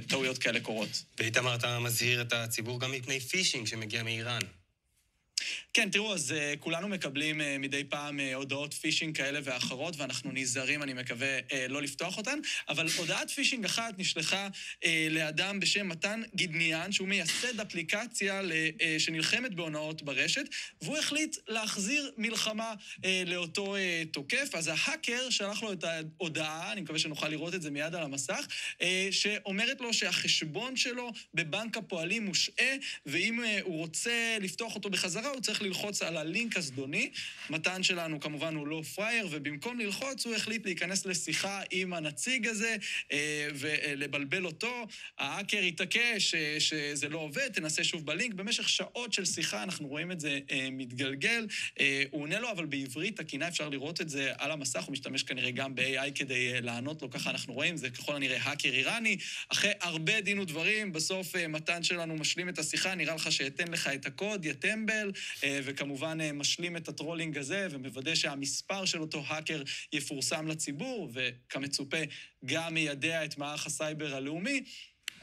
טעויות כאלה קורות. ואיתמר, אתה מזהיר את הציבור גם מפני פישינג שמגיע מאיראן. כן, תראו, אז כולנו מקבלים מדי פעם הודעות פישינג כאלה ואחרות, ואנחנו נזהרים, אני מקווה, לא לפתוח אותן, אבל הודעת פישינג אחת נשלחה לאדם בשם מתן גידניאן, שהוא מייסד אפליקציה שנלחמת בהונאות ברשת, והוא החליט להחזיר מלחמה לאותו תוקף. אז ההאקר שלח לו את ההודעה, אני מקווה שנוכל לראות את זה מיד על המסך, שאומרת לו שהחשבון שלו בבנק הפועלים מושעה, ואם הוא רוצה לפתוח אותו בחזרה, הוא צריך ללחוץ על הלינק הזדוני. מתן שלנו כמובן הוא לא פרייר, ובמקום ללחוץ הוא החליט להיכנס לשיחה עם הנציג הזה ולבלבל אותו. ההאקר התעקש שזה לא עובד, תנסה שוב בלינק. במשך שעות של שיחה אנחנו רואים את זה מתגלגל. הוא עונה לו, אבל בעברית תקינה, אפשר לראות את זה על המסך. הוא משתמש כנראה גם ב-AI כדי לענות לו, ככה אנחנו רואים. זה ככל הנראה האקר איראני. אחרי הרבה דין ודברים, בסוף מתן שלנו משלים את השיחה. נראה לך שאתן לך את הקוד, יטמבל, וכמובן משלים את הטרולינג הזה, ומוודא שהמספר של אותו האקר יפורסם לציבור, וכמצופה גם מיידע את מערך הסייבר הלאומי.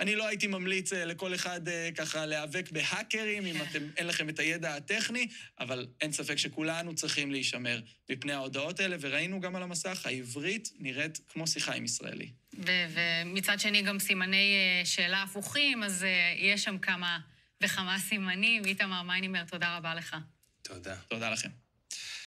אני לא הייתי ממליץ לכל אחד ככה להיאבק בהאקרים, אם אין לכם את הידע הטכני, אבל אין ספק שכולנו צריכים להישמר מפני ההודעות האלה, וראינו גם על המסך, העברית נראית כמו שיחה עם ישראלי. ומצד שני גם סימני שאלה הפוכים, אז יש שם כמה וכמה סימנים. איתמר מיינינגר, תודה רבה לך. תודה. תודה לכם.